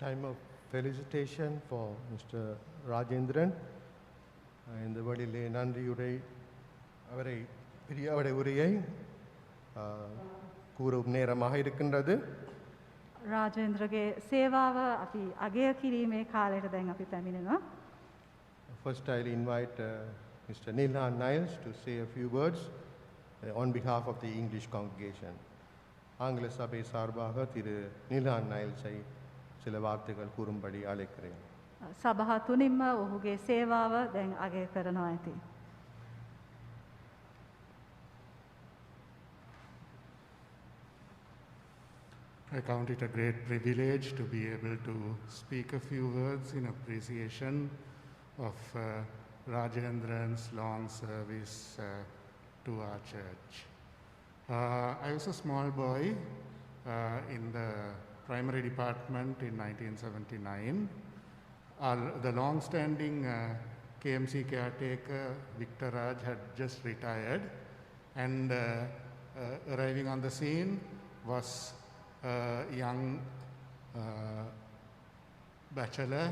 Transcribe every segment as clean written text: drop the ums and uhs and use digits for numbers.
Time of felicitation for Mr. Rajendran. இந்த வழியிலே நன்றியுரை அவருடைய உரையை கூறும் நேரமாக இருக்கின்றது. රාජේන්ද්‍රගේ සේවාව අපි අගය කිරීමේ කාලයට දැන් අපි පැමිණෙනවා. First I'll invite Mr. Nilhan Niles to say a few words on behalf of the English congregation. ஆங்கில சபை சார்பாக திரு நில்ஹான் நைல்ஸை சில வார்த்தைகள் கூறும்படி அழைக்கிறேன். සභා තුනින්ම ඔහුගේ සේවාව දැන් අගය කරනවා ඇති. I count it a great privilege to be able to speak a few words in appreciation of Rajendran's long service to our church. I was a small boy in the primary department in 1979. The long-standing KMC caretaker, Victor Raj, had just retired, and arriving on the scene was a young bachelor,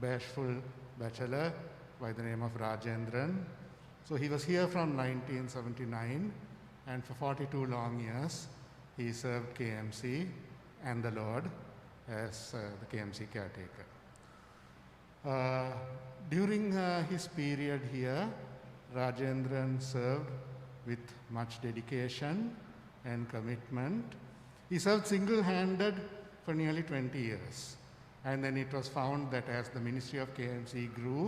bashful bachelor by the name of Rajendran. So he was here from 1979, and for 42 long years he served KMC and the Lord as the KMC caretaker. During his period here, Rajendran served with much dedication and commitment. He served single-handed for nearly 20 years. And then it was found that as the ministry of KMC grew,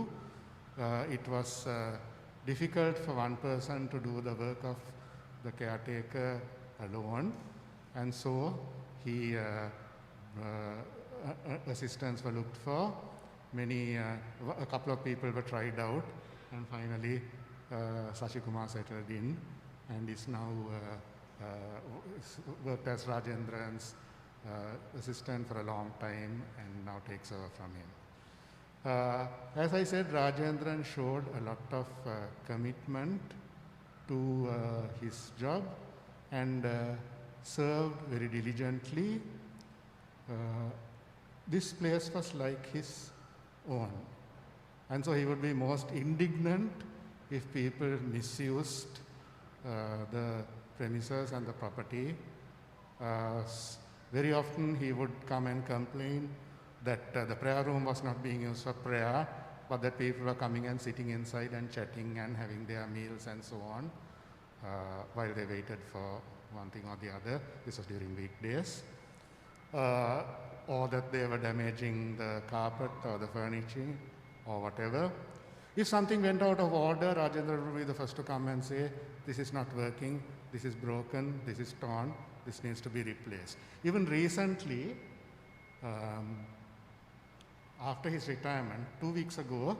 it was difficult for one person to do the work of the caretaker alone. And so assistants were looked for. A couple of people were tried out, and finally Sashi Kumar settled in and is now worked as Rajendran's assistant for a long time and now takes over from him. As I said, Rajendran showed a lot of commitment to his job and served very diligently. This place was like his own, and so he would be most indignant if people misused the premises and the property. Very often he would come and complain that the prayer room was not being used for prayer, but that people were coming and sitting inside and chatting and having their meals and so on while they waited for one thing or the other. This was during weekdays. Or that they were damaging the carpet or the furniture or whatever. If something went out of order, Rajendran would be the first to come and say, this is not working, this is broken, this is torn, this needs to be replaced. Even recently, after his retirement, 2 weeks ago,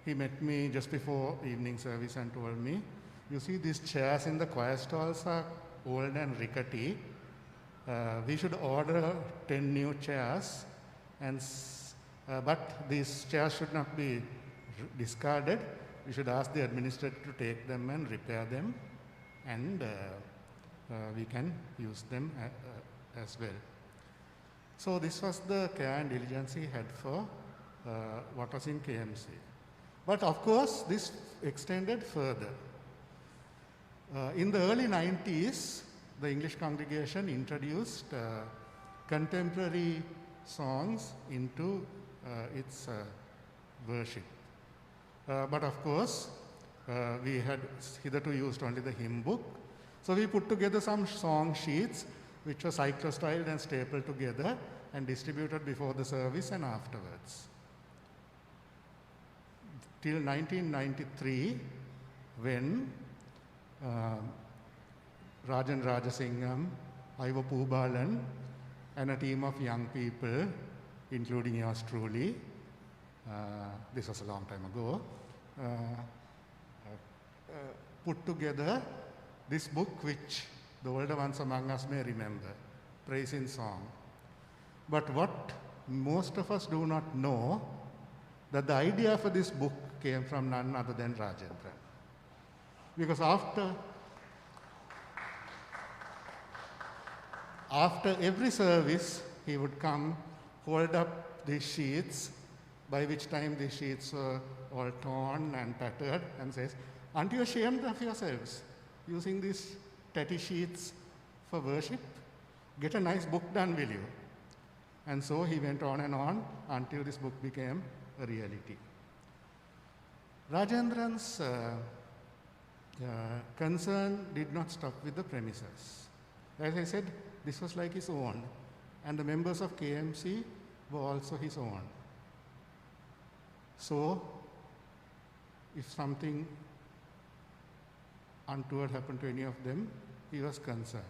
he met me just before evening service and told me, you see, these chairs in the choir stalls are old and rickety. We should order 10 new chairs, but these chairs should not be discarded. We should ask the administrator to take them and repair them, and we can use them as well. So this was the care and diligence he had for what was in KMC. But of course, this extended further. In the early 90s, the English congregation introduced contemporary songs into its worship. But of course, we had hitherto used only the hymn book. So we put together some song sheets which were cyclostyled and stapled together and distributed before the service and afterwards. Till 1993, when Rajan Rajasingham, Ivo Poobalan, and a team of young people, including yours truly, this was a long time ago, put together this book which the older ones among us may remember, Praise in Song. But what most of us do not know, that the idea for this book came from none other than Rajendran. Because after every service, he would come hold up these sheets, by which time the sheets were all torn and tattered, and says, "Aren't you ashamed of yourselves using these tatty sheets for worship? Get a nice book done, will you?" And so he went on and on until this book became a reality. Rajendran's concern did not stop with the premises. As I said, this was like his own, and the members of KMC were also his own. So, if something untoward happened to any of them, he was concerned.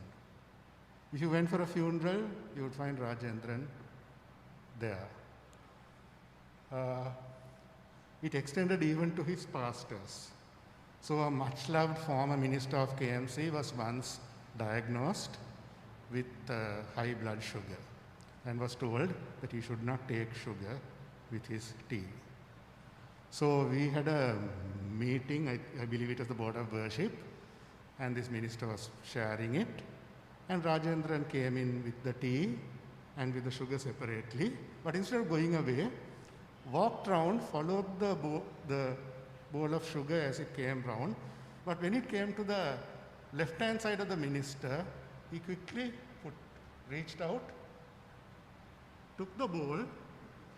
If you went for a funeral, you would find Rajendran there. It extended even to his pastors. So a much-loved former minister of KMC was once diagnosed with high blood sugar and was told that he should not take sugar with his tea. So we had a meeting, I believe it was the Board of Worship, and this minister was sharing it, and Rajendran came in with the tea and with the sugar separately, but instead of going away, walked round, followed the bowl of sugar as it came round, but when it came to the left-hand side of the minister, he quickly reached out, took the bowl,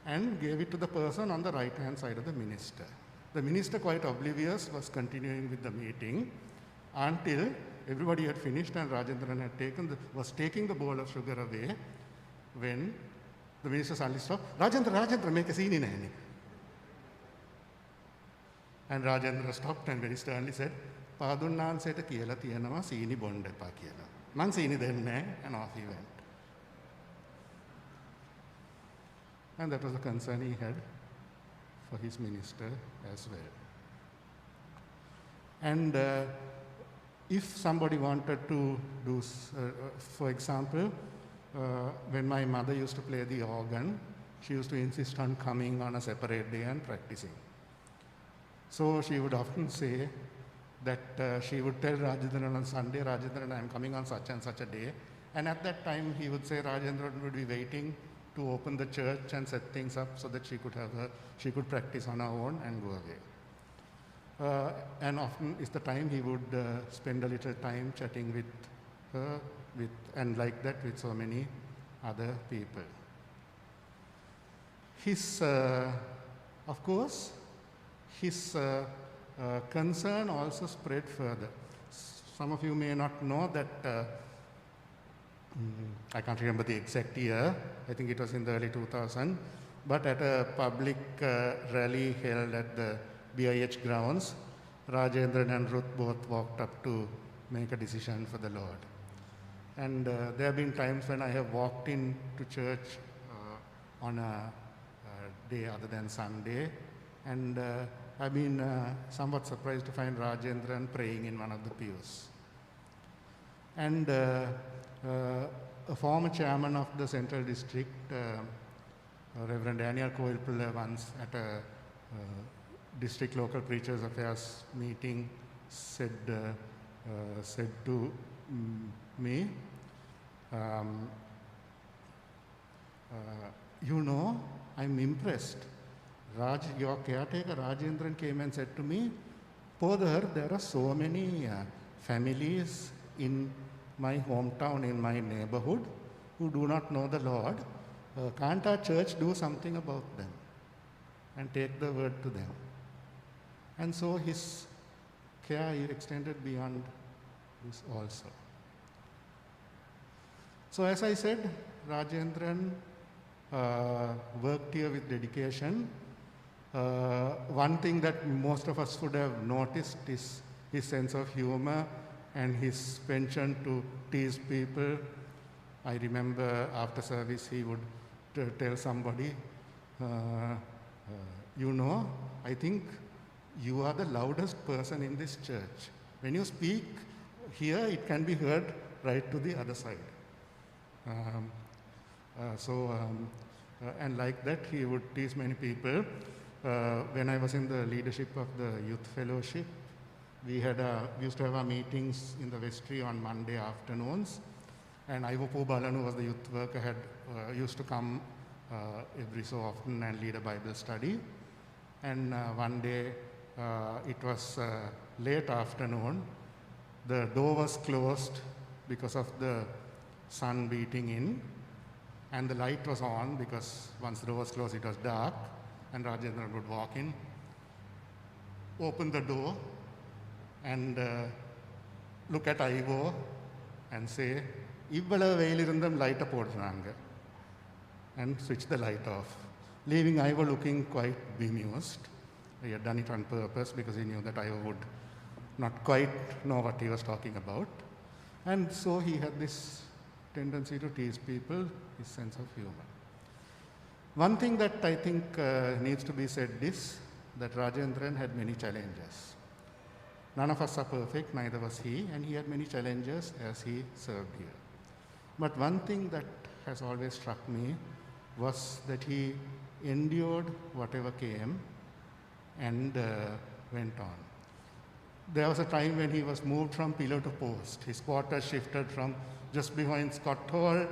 and gave it to the person on the right-hand side of the minister. The minister, quite oblivious, was continuing with the meeting until everybody had finished and Rajendran had was taking the bowl of sugar away, when the minister suddenly stopped. Rajendra, make a scene in any. And Rajendra stopped and very sternly said, "Padunnaanseta කියලා තියෙනවා සීනි බොන්න එපා කියලා. මං සීනි දෙන්නේ නැහැ," and off he went. And that was the concern he had for his minister as well. And if somebody wanted to do, for example, when my mother used to play the organ, she used to insist on coming on a separate day and practicing. So she would often say that she would tell Rajendran on Sunday, "Rajendran, I am coming on such and such a day." And at that time, he would say Rajendran would be waiting to open the church and set things up so that she could practice on her own and go away. And often is the time he would spend a little time chatting with her, and like that with so many other people. His, of course, his concern also spread further. Some of you may not know that, I can't remember the exact year, I think it was in the early 2000s, but at a public rally held at the BIH grounds, Rajendran and Ruth both walked up to make a decision for the Lord. And there have been times when I have walked into church on a day other than Sunday, and I've been somewhat surprised to find Rajendran praying in one of the pews. And a former chairman of the Central District, Reverend Daniel Koilpula, once at a district local preachers affairs meeting said to me, "You know, I'm impressed. Your caretaker Rajendran came and said to me, 'Podar, there are so many families in my hometown, in my neighborhood, who do not know the Lord. Can't our church do something about them and take the word to them?'" And so his care extended beyond this also. So as I said, Rajendran worked here with dedication. One thing that most of us would have noticed is his sense of humor and his penchant to tease people. I remember after service he would tell somebody, "You know, I think you are the loudest person in this church. When you speak here, it can be heard right to the other side." And like that, he would tease many people. When I was in the leadership of the youth fellowship, we used to have our meetings in the vestry on Monday afternoons, and Ivopo Balan, who was the youth worker, used to come every so often and lead a Bible study. And one day, it was late afternoon, the door was closed because of the sun beating in, and the light was on because once the door was closed, it was dark, and Rajendran would walk in, open the door, and look at Ivo and say, "Ivvala velirundam light podranga," and switch the light off, leaving Ivo looking quite bemused. He had done it on purpose because he knew that Ivo would not quite know what he was talking about. And so he had this tendency to tease people, his sense of humor. One thing that I think needs to be said is that Rajendran had many challenges. None of us are perfect, neither was he, and he had many challenges as he served here. But one thing that has always struck me was that he endured whatever came and went on. There was a time when he was moved from pillar to post. His quarters shifted from just behind Scott Hall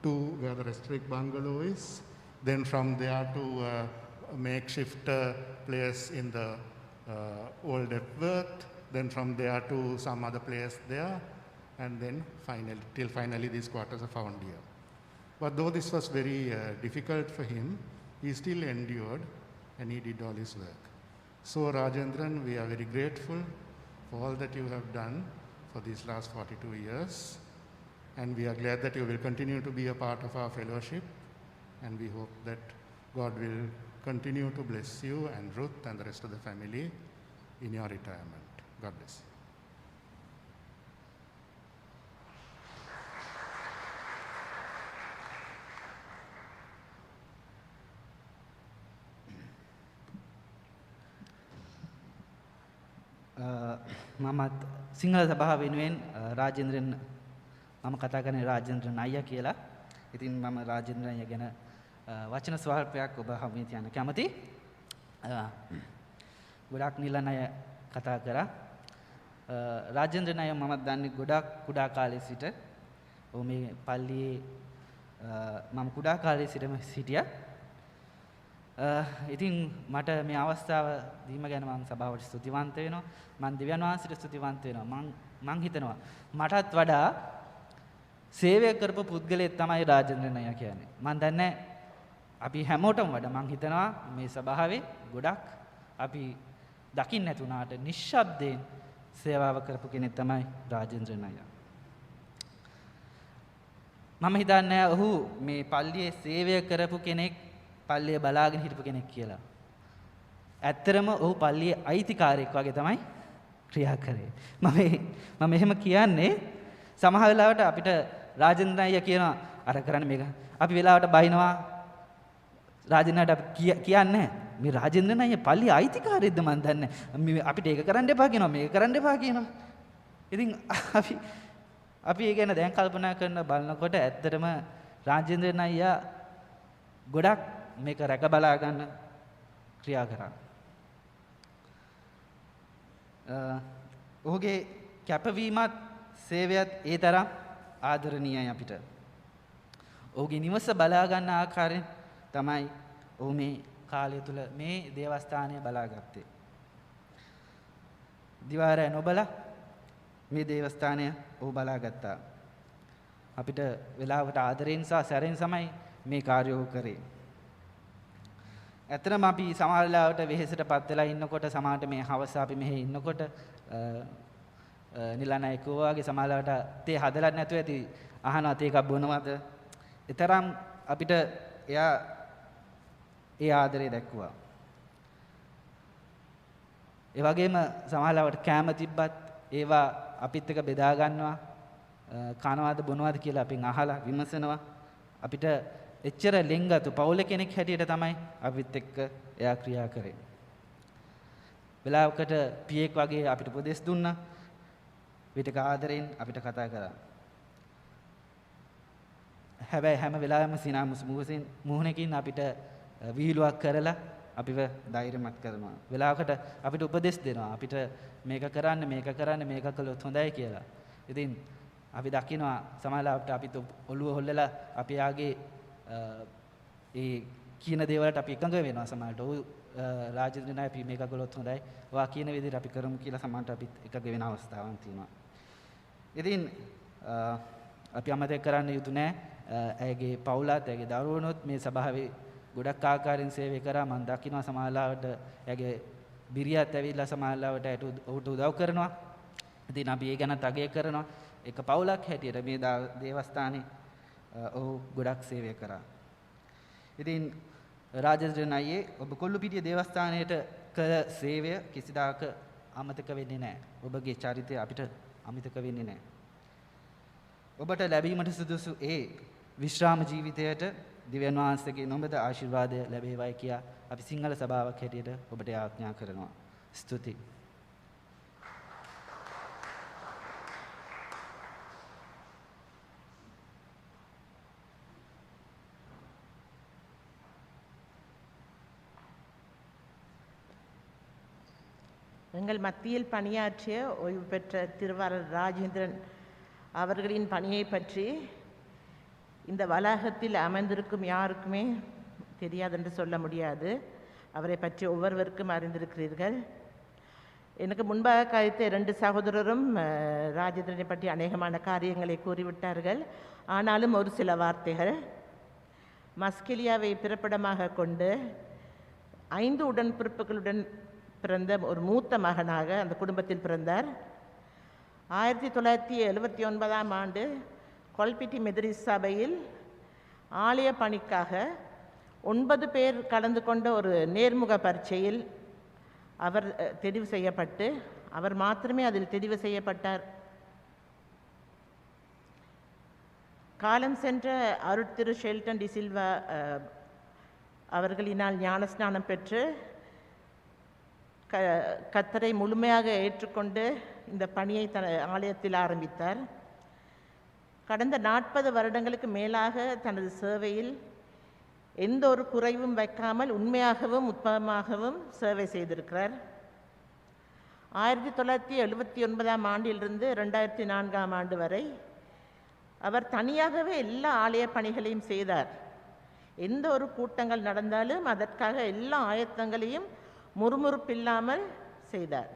to where the Restrict bungalow is, then from there to a makeshift place in the old Epworth, then from there to some other place there, and then finally these quarters are found here. But though this was very difficult for him, he still endured and he did all his work. So Rajendran, we are very grateful for all that you have done for these last 42 years, and we are glad that you will continue to be a part of our fellowship, and we hope that God will continue to bless you and Ruth and the rest of the family in your retirement. God bless you. මමත් සිංහල සභාව වෙනුවෙන් රාජේන්ද්‍රන් මම කතා කරන්නේ රාජේන්ද්‍රන් අයියා කියලා. ඉතින් මම රාජේන්ද්‍රන් අයියා ගැන වචන ස්වල්පයක් ඔබ හමුවේ තියන්න කැමතියි. ගොඩක් නිලන් අය කතා කරා. රාජේන්ද්‍රන් අයියා මමත් දන්නේ ගොඩක් කුඩා කාලේ සිට. ඔහු මේ පල්ලියේ මම කුඩා කාලේ සිටම සිටියා. ඉතින් මට මේ අවස්ථාව දීම ගැන මම සභාවට ස්තුතිවන්ත වෙනවා. මම දෙවියන් වහන්සේට ස්තුතිවන්ත වෙනවා. මම හිතනවා මටත් වඩා සේවය කරපු පුද්ගලයෙක් තමයි රාජේන්ද්‍රන් අයියා කියන්නේ. මම දන්නේ අපි හැමෝටම වඩා මම හිතනවා මේ සභාවේ ගොඩක් අපි දකින්න නැතුණාට නිශ්ශබ්දයෙන් සේවාව කරපු කෙනෙක් තමයි රාජේන්ද්‍රන් අයියා. මම හිතන්නේ ඔහු මේ පල්ලියේ සේවය කරපු කෙනෙක් පල්ලිය බලාගෙන හිටපු කෙනෙක් කියලා. ඇත්තරම ඔහු පල්ලියේ අයිතිකාරයෙක් වගේ තමයි ක්‍රියා කරේ. මම එහෙම කියන්නේ සමහර වෙලාවට අපිට රාජේන්ද්‍රන් අයියා කියනවා අර කරන්න මේක. අපි වෙලාවට බයිනවා රාජේන්ද්‍රන්ට අපි කියන්නේ මේ රාජේන්ද්‍රන් අයියා පල්ලියේ අයිතිකාරයෙක්ද මන් දන්නේ. අපිට ඒක කරන්න එපා කියනවා මේක කරන්න එපා කියනවා. ඉතින් අපි ඒ ගැන දැන් කල්පනා කරන බලනකොට ඇත්තටම රාජේන්ද්‍රන් අයියා ගොඩක් මේක රැක බලා ගන්න ක්‍රියා කරා. ඔහුගේ කැපවීමත් සේවයත් ඒ තරම් ආදරණීයයි අපිට. ඔහුගේ නිවස බලා ගන්න ආකාරයෙන් තමයි ඔහු මේ කාලය තුල මේ දේවස්ථානය බලාගත්තේ. දිවාරය නොබලා මේ දේවස්ථානය ඔහු බලාගත්තා. අපිට වෙලාවට ආදරෙන් සහ සැරෙන් තමයි මේ කාර්යය ඔහු කරේ. ඇත්තටම අපි සමහර වෙලාවට වෙහෙසටපත් වෙලා ඉන්නකොට සමහරට මේ හවස අපි මෙහෙ ඉන්නකොට නිලනායකෝ වගේ සමහර වෙලාවට තේ හදලා නැතුව ඇති අහනවා තේ එකක් බොනවද? ඒතරම් අපිට එයා ඒ ආදරේ දැක්වුවා. ඒ වගේම සමහර වෙලාවට කැම තිබ්බත් ඒවා අපිත් එක්ක බෙදා ගන්නවා කනවාද බොනවාද කියලා අපෙන් අහලා විමසනවා. අපිට එච්චර ලෙන්ගතු පවුල කෙනෙක් හැටියට තමයි අපිත් එක්ක එයා ක්‍රියා කරේ. වෙලාවකට පියෙක් වගේ අපිට උපදෙස් දුන්නා. විතක ආදරෙන් අපිට කතා කරා. හැබැයි හැම වෙලාවෙම සිනාමුස් මුහුණකින් අපිට විහිළුවක් කරලා අපිව ධෛර්යමත් කරනවා. වෙලාවකට අපිට උපදෙස් දෙනවා. අපිට මේක කරන්න මේක කළොත් හොඳයි කියලා. ඉතින් අපි දකිනවා සමහරවිට අපිට ඔළුව හොල්ලලා අපි යාගේ ඒ කියන දේවල්ට අපි එකඟ වෙනවා සමහරට. ඔව් රාජේන්ද්‍රන් අපි මේක කළොත් හොඳයි. ඔයා කියන විදිහට අපි කරමු කියලා සමහරට අපිත් එකඟ වෙන අවස්ථාවන් තියෙනවා. ඉතින් අපි අමතක කරන්න යුතු නෑ ඇයගේ පවුලත් ඇයගේ දරුවනොත් මේ සභාවේ ගොඩක් ආකාරයෙන් සේවය කරා. මම දකිනවා සමාජලාවට ඇයගේ බිරියත් ඇවිල්ලා සමාජලාවට ඔහුට උදව් කරනවා. ඉතින් අපි ඒ ගැනත් අගය කරනවා. එක පවුලක් හැටියට මේ දේවස්ථානයේ ඔහු ගොඩක් සේවය කරා. ඉතින් රාජේන්ද්‍රන් අයියේ ඔබ කොල්ලුපිටිය දේවස්ථානයට කළ සේවය කිසිදාක අමතක වෙන්නේ නැහැ. ඔබගේ චරිතය අපිට අමතක වෙන්නේ නැහැ. ඔබට ලැබීමට සුදුසු ඒ විශ්‍රාම ජීවිතයට දිව්‍යන් වහන්සේගේ නොබද ආශිර්වාදය ලැබේවායි කියා අපි සිංහල සභාවක් හැටියට ඔබට ආඥා කරනවා. ස්තුතියි. எங்கள் மத்தியில் பணியாற்றிய ஓய்வு பெற்ற திருவாளர் ராஜேந்திரன் அவர்களின் பணியை பற்றி இந்த வளாகத்தில் அமர்ந்திருக்கும் யாருக்குமே தெரியாதென்று சொல்ல முடியாது. அவரை பற்றி ஒவ்வொருவருக்கும் அறிந்திருக்கிறீர்கள். எனக்கு முன்பாக கழித்த 2 சகோதரரும் ராஜேந்திரனை பற்றி அநேகமான காரியங்களை கூறிவிட்டார்கள். ஆனாலும் ஒரு சில வார்த்தைகள். மஸ்கெலியாவை பிறப்பிடமாக கொண்டு 5 உடன்பிறப்புகளுடன் பிறந்த ஒரு மூத்த மகனாக அந்த குடும்பத்தில் பிறந்தார். 1979ஆம் ஆண்டு கொல்பிட்டி மெதரிஸ் சபையில் ஆலய பணிக்காக 9 பேர் கலந்து கொண்ட ஒரு நேர்முக பரீட்சையில் அவர் தெரிவு செய்யப்பட்டு அவர் மாத்திரமே அதில் தெரிவு செய்யப்பட்டார். காலம் சென்ற அருட்திரு ஷெல்டன் டி சில்வா அவர்களினால் ஞானஸ்நானம் பெற்று கர்த்தரை முழுமையாக ஏற்றுக்கொண்டு இந்த பணியை ஆலயத்தில் ஆரம்பித்தார். கடந்த 40 வருடங்களுக்கு மேலாக தனது சேவையில் எந்த ஒரு குறைவும் வைக்காமல் உண்மையாகவும் உத்தமமாகவும் சேவை செய்திருக்கிறார். 1979ஆம் ஆண்டிலிருந்து 2004ஆம் ஆண்டு வரை அவர் தனியாகவே எல்லா ஆலய பணிகளையும் செய்தார். எந்த ஒரு கூட்டங்கள் நடந்தாலும் அதற்காக எல்லா ஆயத்தங்களையும் முறுமுறுப்பில்லாமல் செய்தார்.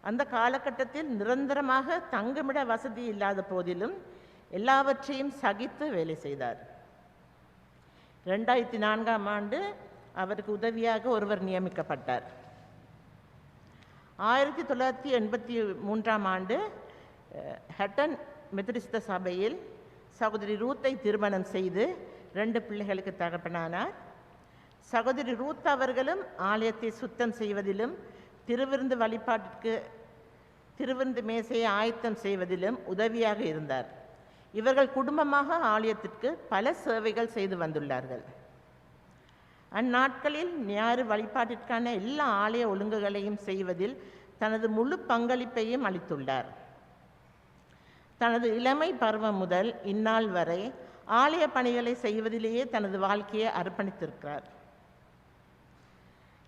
அந்த காலகட்டத்தில் நிரந்தரமாக தங்குமிட வசதி இல்லாத போதிலும் எல்லாவற்றையும் சகித்து வேலை செய்தார். 2004ஆம் ஆண்டு அவருக்கு உதவியாக ஒருவர் நியமிக்கப்பட்டார். 1983ஆம் ஆண்டு ஹட்டன் மெத்தடிஸ்த சபையில் சகோதரி ரூத்தை திருமணம் செய்து 2 பிள்ளைகளுக்கு தகப்பனானார். சகோதரி ரூத் அவர்களும் ஆலயத்தை சுத்தம் செய்வதிலும் திருவிருந்து வழிபாட்டிற்கு திருவிருந்து மேசையை ஆயத்தம் செய்வதிலும் உதவியாக இருந்தார். இவர்கள் குடும்பமாக ஆலயத்திற்கு பல சேவைகள் செய்து வந்துள்ளார்கள். அந்நாட்களில் ஞாயிறு வழிபாட்டிற்கான எல்லா ஆலய ஒழுங்குகளையும் செய்வதில் தனது முழு பங்களிப்பையும் அளித்துள்ளார். தனது இளமை பருவம் முதல் இந்நாள் வரை ஆலய பணிகளை செய்வதிலேயே தனது வாழ்க்கையை அர்ப்பணித்திருக்கிறார்.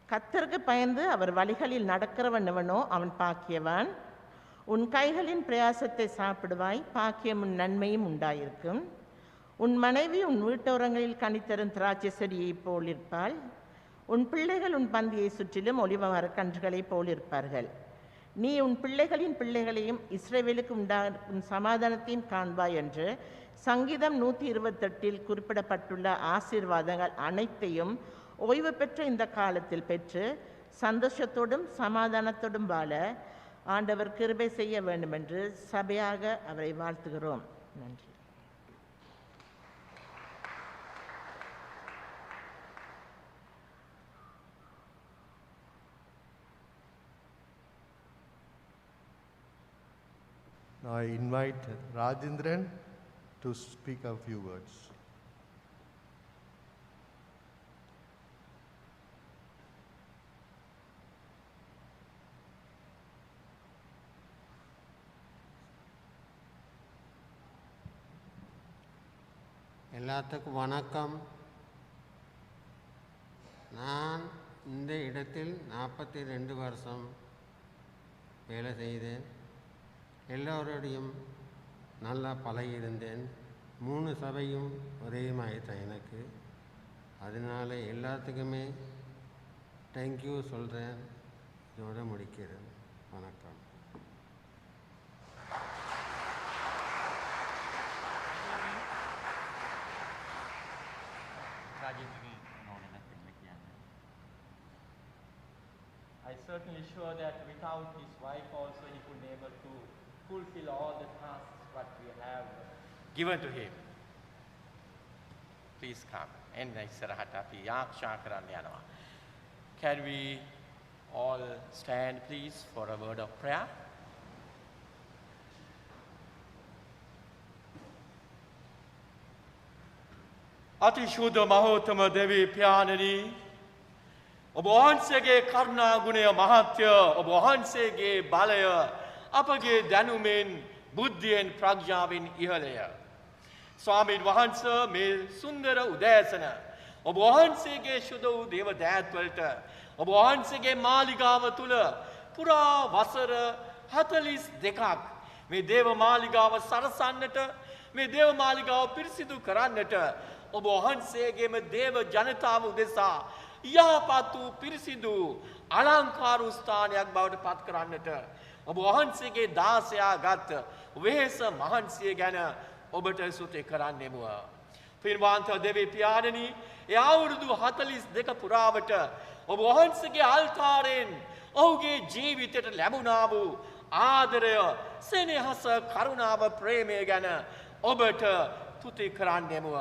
கர்த்தருக்கு பயந்து அவர் வழிகளில் நடக்கிறவன் எவனோ அவன் பாக்கியவான். உன் கைகளின் பிரயாசத்தை சாப்பிடுவாய், பாக்கியமும் நன்மையும் உண்டாயிருக்கும். உன் மனைவி உன் வீட்டோரங்களில் கனித்தரும் திராட்சை செடியைப் போல் இருப்பாள். உன் பிள்ளைகள் உன் பந்தியை சுற்றிலும் ஒலிவ மரக்கன்றுகளைப் போல் இருப்பார்கள். நீ உன் பிள்ளைகளின் பிள்ளைகளையும் இஸ்ரவேலுக்கு உண்டாகும் சமாதானத்தையும் காண்பாய் என்று சங்கீதம் 128 குறிப்பிடப்பட்டுள்ள ஆசீர்வாதங்கள் அனைத்தையும் ஓய்வு பெற்ற இந்த காலத்தில் பெற்று சந்தோஷத்தோடும் சமாதானத்தோடும் வாழ ஆண்டவர் கிருபை செய்ய வேண்டும் என்று சபையாக அவரை வாழ்த்துகிறோம். நன்றி. Now I invite Rajendran to speak a few words. எல்லாத்துக்கும் வணக்கம். நான் இந்த இடத்தில் 42 வருஷம் வேலை செய்தேன். எல்லோரோடையும் நல்லா பழகியிருந்தேன். 3 சபையும் ஒரே மாதிரி தான் எனக்கு. அதனால எல்லாத்துக்குமே தேங்க்யூ சொல்கிறேன். இதோட முடிக்கிறேன். வணக்கம். I certainly sure that without his wife also he could be able to fulfill all the tasks what we have given to him. Please come. And ඉස්සරහට අපි ආරක්ෂා කරන්න යනවා. Can we all stand please for a word of prayer? අතිශුද්ධ මහෝත්තම දෙවී පියාණනි, ඔබ වහන්සේගේ කරුණා ගුණය මහත්ය, ඔබ වහන්සේගේ බලය අපගේ දැනුමෙන් බුද්ධියෙන් ප්‍රඥාවෙන් ඉහළය. ස්වාමීන් වහන්සේ මේ සුන්දර උදෑසන ඔබ වහන්සේගේ ශුද්ධ වූ දේව දෑත්වලට ඔබ වහන්සේගේ මාලිගාව තුල පුරා වසර 42ක් මේ දේව මාලිගාව සරසන්නට, මේ දේව මාලිගාව පිරිසිදු කරන්නට ඔබ වහන්සේගේම දේව ජනතාව උදෙසා යහපත් වූ පිරිසිදු අලංකාර ස්ථානයක් බවට පත් කරන්නට ඔබ වහන්සේගේ දාසයාගත් වෙහෙස මහන්සිය ගැන ඔබට ස්තුති කරන්නෙමු. පින්වන්ත දෙවි පියාණනි, ඒ අවුරුදු 42 පුරාවට ඔබ වහන්සේගේ අල්තාරයෙන් ඔහුගේ ජීවිතයට ලැබුණා වූ ආදරය, සෙනෙහස, කරුණාව, ප්‍රේමය ගැන ඔබට ස්තුති කරන්නෙමු.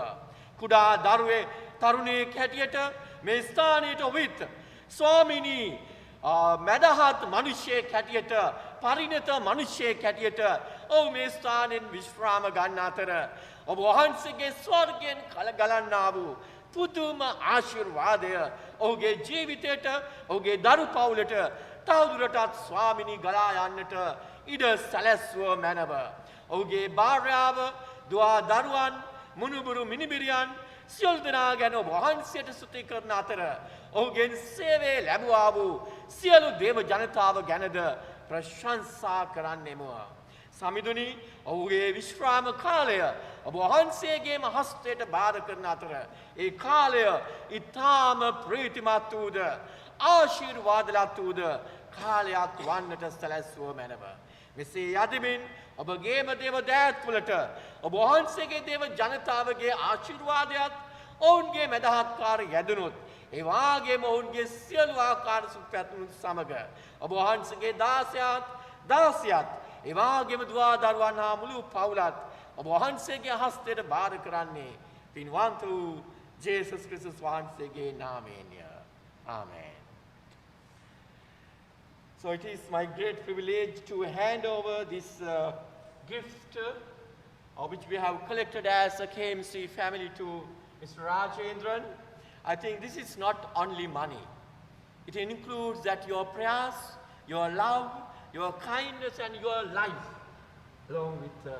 කුඩා දරුවේ තරුණයෙක් හැටියට මේ ස්ථානයට ඔබත් ස්වාමිනී මදහත් මිනිසෙක් හැටියට, පරිණත මිනිසෙක් හැටියට ඔව් මේ ස්ථානෙන් විශ්‍රාම ගන්න අතර ඔබ වහන්සේගේ ස්වර්ගයෙන් කලගලන්නා වූ පුදුම ආශිර්වාදය ඔහුගේ ජීවිතයට, ඔහුගේ දරු පවුලට තවදුරටත් ස්වාමිනී ගලා යන්නට ඉඩ සැලැස්වුව මැනව. ඔහුගේ භාර්යාව, දුවා දරුවන්, මුණුබුරු මිනිබිරියන් සියලු දෙනා ගැන ඔබ වහන්සේට ස්තුති කරන අතර ඔහුගෙන් සේවය ලැබුවා වූ සියලු දේව ජනතාව ගැනද ප්‍රශංසා කරන්නෙමු. සමිඳුනි, ඔහුගේ විශ්‍රාම කාලය ඔබ වහන්සේගේම හස්තයට බාර කරන අතර ඒ කාලය ඊටාම ප්‍රීතිමත් වූද ආශිර්වාදලත් වූද කාලයක් වන්නට සැලැස්වුව මැනව. මෙසේ යදිමින් ඔබගේම දේව දෑත්වලට ඔබ වහන්සේගේ දේව ජනතාවගේ ආශිර්වාදයත් ඔවුන්ගේ මැදහත්කාර යැදුනොත් ඒ වාගේම ඔවුන්ගේ සියලු ආකාර සුපැතුම් සමග ඔබ වහන්සේගේ දාසයත් ඒ වාගේම දුවා දරුවන් හා මුළු පවුලත් ඔබ වහන්සේගේ හස්තයට බාර කරන්නේ පින්වන්ත වූ ජේසුස් ක්‍රිස්තුස් වහන්සේගේ නාමයෙන්ය. ආමෙන්. So it is my great privilege to hand over this gift which we have collected as a KMC family to Mr. Rajendran. I think this is not only money. It includes that your prayers, your love, your kindness and your life along with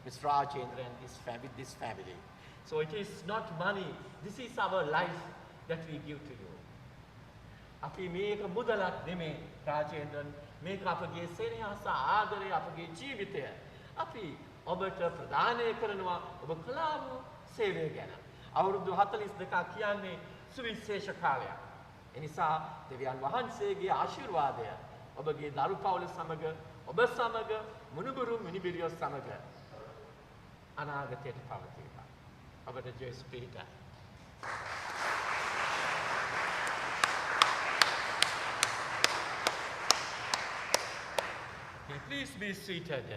Mr. Rajendran and with this family. So it is not money. This is our life that we give to you. අපි මේක මුදලක් නෙමේ රාජේන්ද්‍රන්, මේක අපගේ සෙනෙහස, ආදරය, අපගේ ජීවිතය අපි ඔබට ප්‍රදානය කරනවා ඔබ කළා වූ සේවය ගැන. අවුරුදු 42ක් කියන්නේ සුවිශේෂ කාලයක්. එනිසා දෙවියන් වහන්සේගේ ආශිර්වාදය ඔබගේ දරු පවුල සමග, ඔබ සමග, මුණුබුරු මිනිබිරියෝ සමග අනාගතයට පවතිනවා. ඔබට ජේසුස් පිහිටයි. Please be seated.